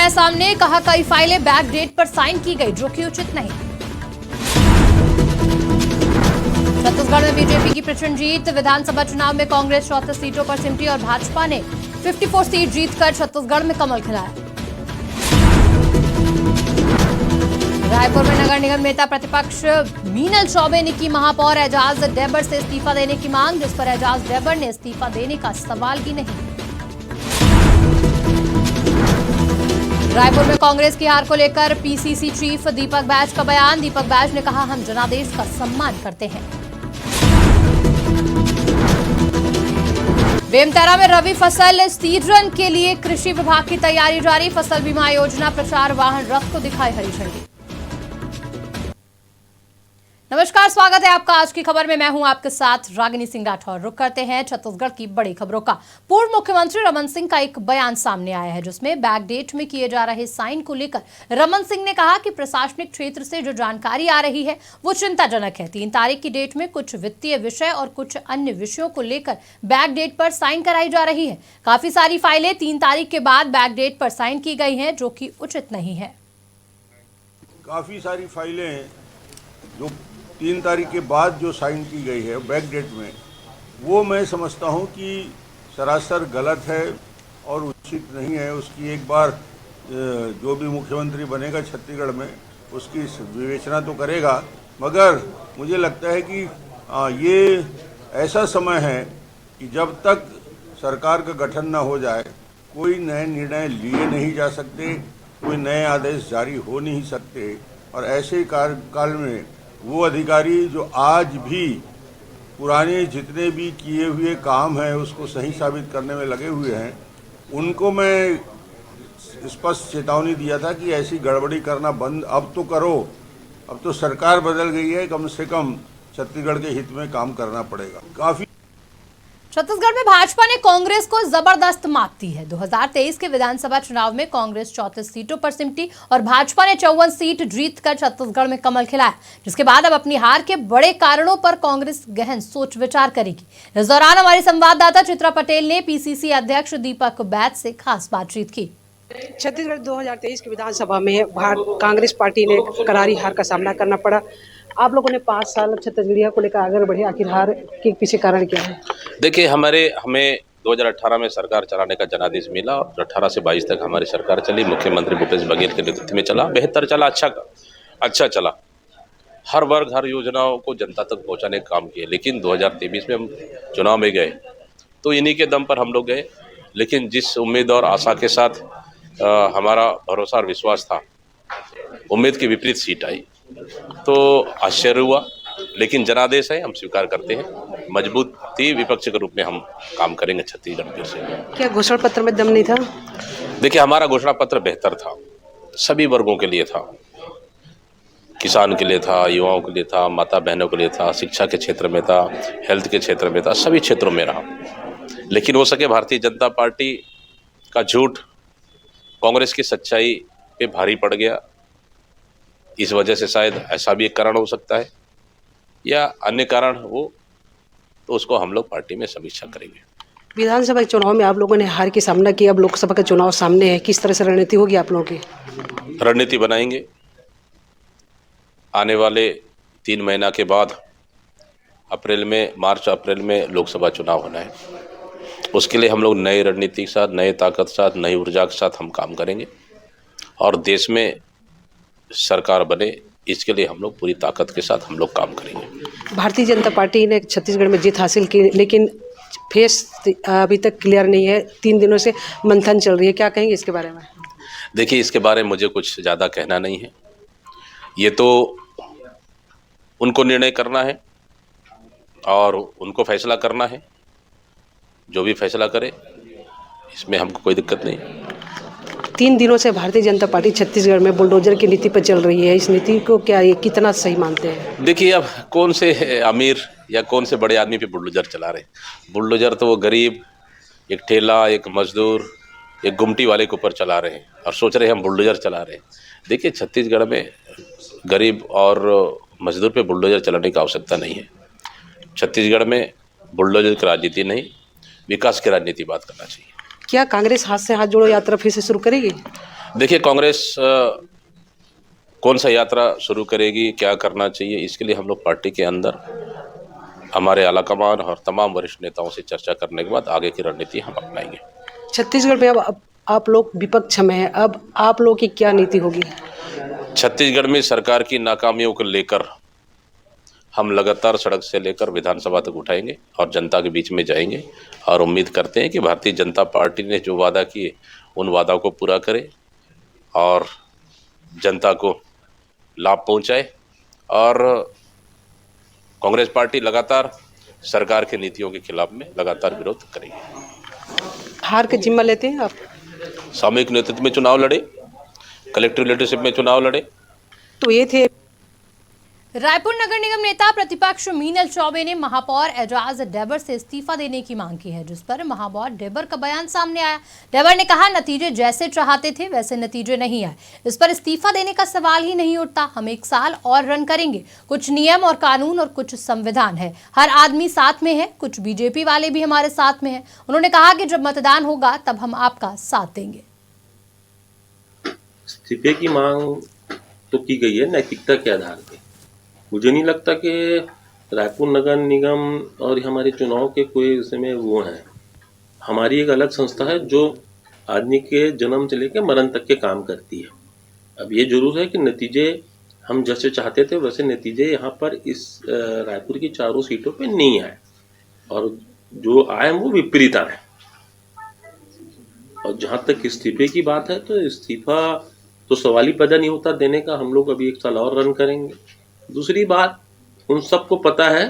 आया सामने, कहा कई फाइलें बैक डेट पर साइन की गई जो कि उचित नहीं। छत्तीसगढ़ में बीजेपी की प्रचंड जीत, विधानसभा चुनाव में कांग्रेस 34 सीटों पर सिमटी और भाजपा ने 54 सीट जीतकर छत्तीसगढ़ में कमल खिलाया। रायपुर में नगर निगम नेता प्रतिपक्ष मीनल चौबे ने की महापौर एजाज डेबर से इस्तीफा देने की मांग, जिस पर एजाज डेबर ने इस्तीफा देने का सवाल ही नहीं। रायपुर में कांग्रेस की हार को लेकर पीसीसी चीफ दीपक बैज का बयान, दीपक बैज ने कहा हम जनादेश का सम्मान करते हैं। बेमतरा में रबी फसल सीजन के लिए कृषि विभाग की तैयारी जारी, फसल बीमा योजना प्रचार वाहन रथ को दिखाई हरी झंडी। नमस्कार, स्वागत है आपका आज की खबर में। मैं हूं आपके साथ रागिनी सिंह राठौर। रुक करते हैं छत्तीसगढ़ की बड़ी खबरों का। पूर्व मुख्यमंत्री रमन सिंह का एक बयान सामने आया है जिसमें बैक डेट में किए जा रहे साइन को लेकर रमन सिंह ने कहा कि प्रशासनिक क्षेत्र से जो जानकारी आ रही है वो चिंताजनक है। 3 तारीख की डेट में कुछ वित्तीय विषय और कुछ अन्य विषयों को लेकर बैक डेट पर साइन कराई जा रही है। काफी सारी फाइलें 3 तारीख के बाद बैक डेट पर साइन की गई हैं जो कि उचित नहीं है। काफ़ी सारी फाइलें जो 3 तारीख के बाद जो साइन की गई है बैक डेट में, वो मैं समझता हूँ कि सरासर गलत है और उचित नहीं है। उसकी एक बार जो भी मुख्यमंत्री बनेगा छत्तीसगढ़ में उसकी विवेचना तो करेगा, मगर मुझे लगता है कि ये ऐसा समय है कि जब तक सरकार का गठन न हो जाए कोई नए निर्णय लिए नहीं जा सकते, कोई नए आदेश जारी हो नहीं सकते। और ऐसे काल में वो अधिकारी जो आज भी पुराने जितने भी किए हुए काम हैं उसको सही साबित करने में लगे हुए हैं, उनको मैं स्पष्ट चेतावनी दिया था कि ऐसी गड़बड़ी करना बंद अब तो करो। अब तो सरकार बदल गई है, कम से कम छत्तीसगढ़ के हित में काम करना पड़ेगा। काफ़ी छत्तीसगढ़ में भाजपा ने कांग्रेस को जबरदस्त मात दी है। 2023 के विधानसभा चुनाव में कांग्रेस 34 सीटों पर सिमटी और भाजपा ने 54 सीट जीतकर छत्तीसगढ़ में कमल खिलाया, जिसके बाद अब अपनी हार के बड़े कारणों पर कांग्रेस गहन सोच विचार करेगी। इस दौरान हमारी संवाददाता चित्रा पटेल ने पीसीसी अध्यक्ष दीपक बैज से खास बातचीत की। छत्तीसगढ़ 2023 की विधानसभा में कांग्रेस पार्टी ने करारी हार का सामना करना पड़ा। आप लोगों ने 5 साल छत्तीसगढ़िया को लेकर आगे बढ़े, आखिर हार के पीछे कारण क्या है? देखिए, हमें 2018 में सरकार चलाने का जनादेश मिला और 18 से 22 तक हमारी सरकार चली। मुख्यमंत्री भूपेश बघेल के नेतृत्व में चला, बेहतर चला, अच्छा चला। हर वर्ग हर योजनाओं को जनता तक पहुंचाने का काम किए। लेकिन 2023 में हम चुनाव में गए तो इन्हीं के दम पर हम लोग गए, लेकिन जिस उम्मीद और आशा के साथ हमारा भरोसा और विश्वास था, उम्मीद के विपरीत सीट आई तो आश्चर्य हुआ। लेकिन जनादेश है, हम स्वीकार करते हैं। मजबूती विपक्ष के रूप में हम काम करेंगे छत्तीसगढ़ से। क्या घोषणा पत्र में दम नहीं था? देखिए, हमारा घोषणा पत्र बेहतर था, सभी वर्गों के लिए था। किसान के लिए था, युवाओं के लिए था, माता बहनों के लिए था, शिक्षा के क्षेत्र में था, हेल्थ के क्षेत्र में था, सभी क्षेत्रों में रहा। लेकिन हो सके भारतीय जनता पार्टी का झूठ कांग्रेस की सच्चाई पे भारी पड़ गया। इस वजह से शायद ऐसा भी एक कारण हो सकता है या अन्य कारण हो, तो उसको हम लोग पार्टी में समीक्षा करेंगे। विधानसभा के चुनाव में आप लोगों ने हार की सामना किया, अब लोकसभा का चुनाव सामने है, किस तरह से रणनीति होगी आप लोगों की? रणनीति बनाएंगे। आने वाले 3 महीना के बाद मार्च अप्रैल में लोकसभा चुनाव होना है। उसके लिए हम लोग नई रणनीति के साथ, नए ताकत के साथ, नई ऊर्जा के साथ हम काम करेंगे और देश में सरकार बने, इसके लिए हम लोग पूरी ताकत के साथ हम लोग काम करेंगे। भारतीय जनता पार्टी ने छत्तीसगढ़ में जीत हासिल की, लेकिन फेस अभी तक क्लियर नहीं है। 3 दिनों से मंथन चल रही है, क्या कहेंगे इसके बारे में? देखिए, इसके बारे में मुझे कुछ ज़्यादा कहना नहीं है। ये तो उनको निर्णय करना है और उनको फैसला करना है। जो भी फैसला करे, इसमें हमको कोई दिक्कत नहीं। 3 दिनों से भारतीय जनता पार्टी छत्तीसगढ़ में बुलडोजर की नीति पर चल रही है। इस नीति को क्या ये कितना सही मानते हैं? देखिए, अब कौन से अमीर या कौन से बड़े आदमी पे बुलडोजर चला रहे हैं? बुलडोजर तो वो गरीब, एक ठेला, एक मजदूर, एक गुमटी वाले के ऊपर चला रहे हैं और सोच रहे हैं हम बुलडोजर चला रहे हैं। देखिए, छत्तीसगढ़ में गरीब और मजदूर पे बुलडोजर चलाने की आवश्यकता नहीं है। छत्तीसगढ़ में बुलडोजर की राजनीति नहीं, विकास की राजनीति बात करना चाहिए। क्या कांग्रेस हाथ से हाथ जोड़ो यात्रा फिर से शुरू करेगी? देखिए, कांग्रेस कौन सा यात्रा शुरू करेगी, क्या करना चाहिए, इसके लिए हम लोग पार्टी के अंदर हमारे आलाकमान और तमाम वरिष्ठ नेताओं से चर्चा करने के बाद आगे की रणनीति हम अपनाएंगे। छत्तीसगढ़ में अब आप लोग विपक्ष में हैं, अब आप लोगों की क्या नीति होगी? छत्तीसगढ़ में सरकार की नाकामियों को लेकर हम लगातार सड़क से लेकर विधानसभा तक उठाएंगे और जनता के बीच में जाएंगे और उम्मीद करते हैं कि भारतीय जनता पार्टी ने जो वादा किए उन वादा को पूरा करे और जनता को लाभ पहुंचाए। और कांग्रेस पार्टी लगातार सरकार की नीतियों के खिलाफ में लगातार विरोध करेगी। हार का जिम्मा लेते हैं आप? सामूहिक नेतृत्व में चुनाव लड़े, कलेक्टिव लीडरशिप में चुनाव लड़े। तो ये थे रायपुर नगर निगम नेता प्रतिपक्ष मीनल चौबे ने महापौर एजाज डेबर से इस्तीफा देने की मांग की है, जिस पर महापौर डेबर का बयान सामने आया। डेबर ने कहा, नतीजे जैसे चाहते थे वैसे नतीजे नहीं आए, इस पर इस्तीफा देने का सवाल ही नहीं उठता। हम 1 साल और रन करेंगे। कुछ नियम और कानून और कुछ संविधान है, हर आदमी साथ में है, कुछ बीजेपी वाले भी हमारे साथ में है। उन्होंने कहा कि जब मतदान होगा तब हम आपका साथ देंगे। इस्तीफे की मांग तो की गई है नैतिकता के आधार पे। मुझे नहीं लगता कि रायपुर नगर निगम और हमारे चुनाव के कोई इसमें वो हैं। हमारी एक अलग संस्था है जो आदमी के जन्म से लेकर मरण तक के काम करती है। अब ये जरूर है कि नतीजे हम जैसे चाहते थे वैसे नतीजे यहाँ पर इस रायपुर की चारों सीटों पे नहीं आए, और जो आए वो विपरीत आए। और जहाँ तक इस्तीफे की बात है तो इस्तीफा तो सवाल ही पैदा नहीं होता देने का। हम लोग अभी 1 साल और रन करेंगे। दूसरी बात, उन सबको पता है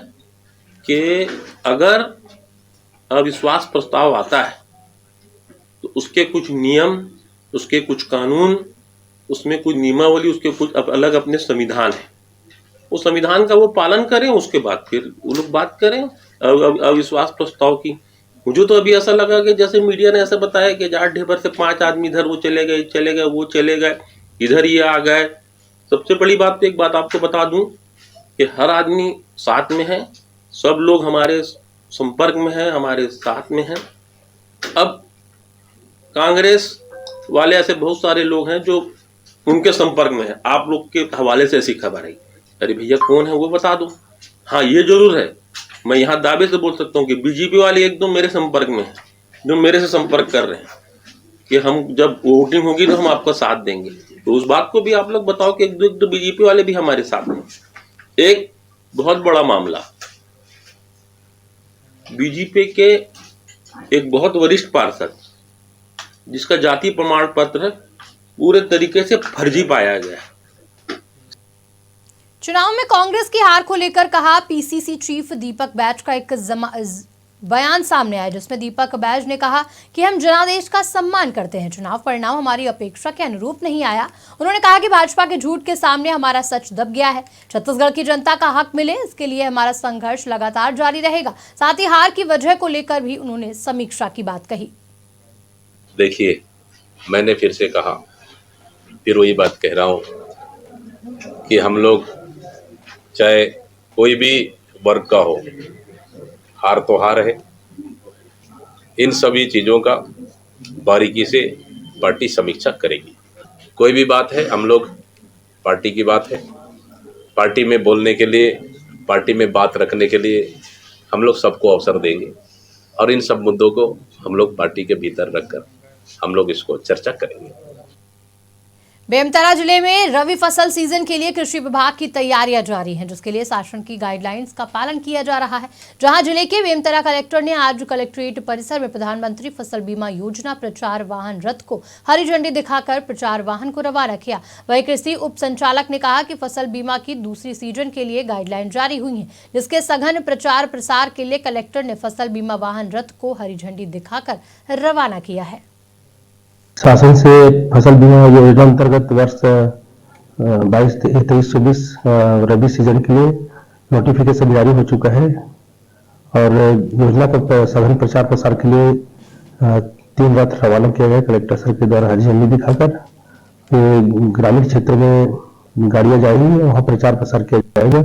कि अगर अविश्वास प्रस्ताव आता है तो उसके कुछ नियम, उसके कुछ कानून, उसमें कुछ नियमावली, उसके कुछ अलग अपने संविधान है। उस संविधान का वो पालन करें, उसके बाद फिर वो लोग बात करें अविश्वास प्रस्ताव की। मुझे तो अभी ऐसा लगा कि जैसे मीडिया ने ऐसा बताया कि एजाज डेबर से 5 आदमी इधर वो चले गए, इधर ये आ गए। सबसे बड़ी बात तो एक बात आपको बता दूं कि हर आदमी साथ में है, सब लोग हमारे संपर्क में हैं, हमारे साथ में हैं। अब कांग्रेस वाले ऐसे बहुत सारे लोग हैं जो उनके संपर्क में है। आप लोग के हवाले से ऐसी खबर आई, अरे भैया कौन है वो बता दो। हाँ, ये जरूर है, मैं यहाँ दावे से बोल सकता हूँ कि बीजेपी वाले 1-2 मेरे संपर्क में हैं, जो मेरे से संपर्क कर रहे हैं कि हम जब वोटिंग होगी तो हम आपका साथ देंगे। तो उस बात को भी आप लोग बताओ कि 1-2 बीजेपी वाले भी हमारे साथ हैं। एक बहुत बड़ा मामला, बीजेपी के एक बहुत वरिष्ठ पार्षद जिसका जाति प्रमाण पत्र पूरे तरीके से फर्जी पाया गया। चुनाव में कांग्रेस की हार को लेकर कहा, पीसीसी चीफ दीपक बैज का एक बयान सामने आया, जिसमें दीपक बैज ने कहा कि हम जनादेश का सम्मान करते हैं, चुनाव परिणाम हमारी अपेक्षा के अनुरूप नहीं आया। उन्होंने कहा कि भाजपा के झूठ के सामने हमारा सच दब गया है। छत्तीसगढ़ की जनता का हक मिले, इसके लिए हमारा संघर्ष लगातार जारी रहेगा। साथ ही हार की वजह को लेकर भी उन्होंने समीक्षा की बात कही। देखिए, मैंने फिर से कहा, फिर वही बात कह रहा हूँ कि हम लोग चाहे कोई भी वर्ग का हो, हार तो हार है। इन सभी चीज़ों का बारीकी से पार्टी समीक्षा करेगी। कोई भी बात है, हम लोग पार्टी की बात है, पार्टी में बोलने के लिए, पार्टी में बात रखने के लिए हम लोग सबको अवसर देंगे और इन सब मुद्दों को हम लोग पार्टी के भीतर रखकर हम लोग इसको चर्चा करेंगे। बेमेतरा जिले में रबी फसल सीजन के लिए कृषि विभाग की तैयारियां जारी हैं, जिसके लिए शासन की गाइडलाइंस का पालन किया जा रहा है। जहां जिले के बेमेतरा कलेक्टर ने आज कलेक्ट्रेट परिसर में प्रधानमंत्री फसल बीमा योजना प्रचार वाहन रथ को हरी झंडी दिखाकर प्रचार वाहन को रवाना किया। वहीं कृषि उप संचालक ने कहा कि फसल बीमा की दूसरी सीजन के लिए गाइडलाइन जारी हुई है, जिसके सघन प्रचार प्रसार के लिए कलेक्टर ने फसल बीमा वाहन रथ को हरी झंडी दिखाकर रवाना किया है। शासन से फसल बीमा योजना अंतर्गत वर्ष 22-23-24 रबी सीजन के लिए नोटिफिकेशन जारी हो चुका है और योजना का सघन प्रचार प्रसार के लिए 3 रथ रवाना किया गया कलेक्टर सर के द्वारा हरी झंडी दिखाकर। ग्रामीण क्षेत्र में गाड़ियां जाएंगी, वहां प्रचार प्रसार किया जाएगा।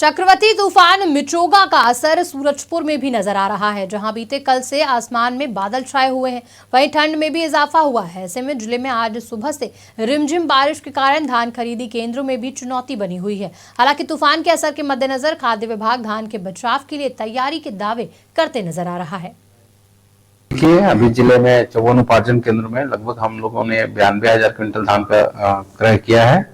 चक्रवाती तूफान मिचोगा का असर सूरजपुर में भी नजर आ रहा है, जहां बीते कल से आसमान में बादल छाए हुए हैं। वहीं ठंड में भी इजाफा हुआ है। ऐसे में जिले में आज सुबह से रिमझिम बारिश के कारण धान खरीदी केंद्रों में भी चुनौती बनी हुई है। हालांकि तूफान के असर के मद्देनजर खाद्य विभाग धान के बचाव के लिए तैयारी के दावे करते नजर आ रहा है। देखिए, अभी जिले में 54 उपार्जन केंद्र में लगभग हम लोगों ने 92,000 क्विंटल धान का क्रय किया है।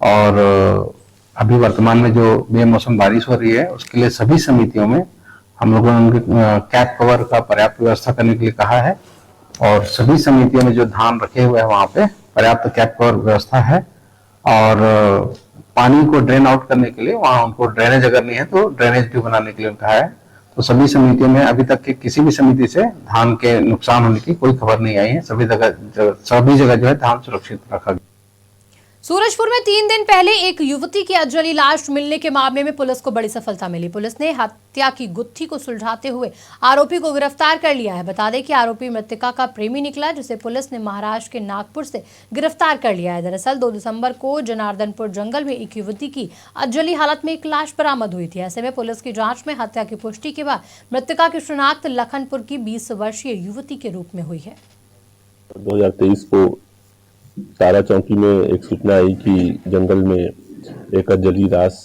और अभी वर्तमान में जो बेमौसम बारिश हो रही है उसके लिए सभी समितियों में हम लोगों ने उनके कैप कवर का पर्याप्त व्यवस्था करने के लिए कहा है। और सभी समितियों में जो धान रखे हुए हैं वहां पे पर्याप्त कैप कवर व्यवस्था है। और पानी को ड्रेन आउट करने के लिए वहां उनको ड्रेनेज अगर नहीं है तो ड्रेनेज भी बनाने के लिए कहा है। तो सभी समितियों में अभी तक की किसी भी समिति से धान के नुकसान होने की कोई खबर नहीं आई है। सभी जगह जो है धान सुरक्षित रखा गया। सूरजपुर में 3 दिन पहले एक युवती की अजली लाश मिलने के मामले में पुलिस को बड़ी सफलता मिली। पुलिस ने हत्या की गुत्थी को सुलझाते हुए आरोपी को गिरफ्तार कर लिया है। बता दें कि आरोपी मृतका का प्रेमी निकला, जिसे पुलिस ने महाराष्ट्र के नागपुर से गिरफ्तार कर लिया है। दरअसल 2 दिसंबर को जनार्दनपुर जंगल में एक युवती की अजली हालत में एक लाश बरामद हुई थी। ऐसे में पुलिस की जांच में हत्या की पुष्टि के बाद मृतका की शिनाख्त लखनपुर की 20 वर्षीय युवती के रूप में हुई है। 2023 को तारा चौकी में एक सूचना आई कि जंगल में एक अजली लाश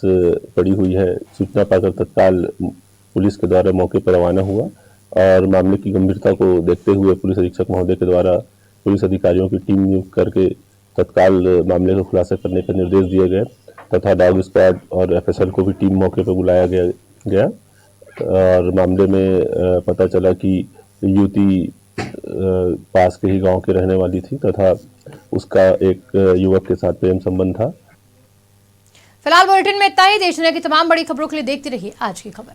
पड़ी हुई है। सूचना पाकर तत्काल पुलिस के द्वारा मौके पर रवाना हुआ और मामले की गंभीरता को देखते हुए पुलिस अधीक्षक महोदय के द्वारा पुलिस अधिकारियों की टीम नियुक्त करके तत्काल मामले को खुलासा करने का निर्देश दिए गए तथा डॉग स्क्वाड और एफएसएल को भी टीम मौके पर बुलाया गया। और मामले में पता चला कि युवती पास के ही गांव के रहने वाली थी तथा उसका एक युवक के साथ प्रेम संबंध था। फिलहाल बुलेटिन में इतना ही। देश दुनिया की तमाम बड़ी खबरों के लिए देखते रहिए आज की खबर।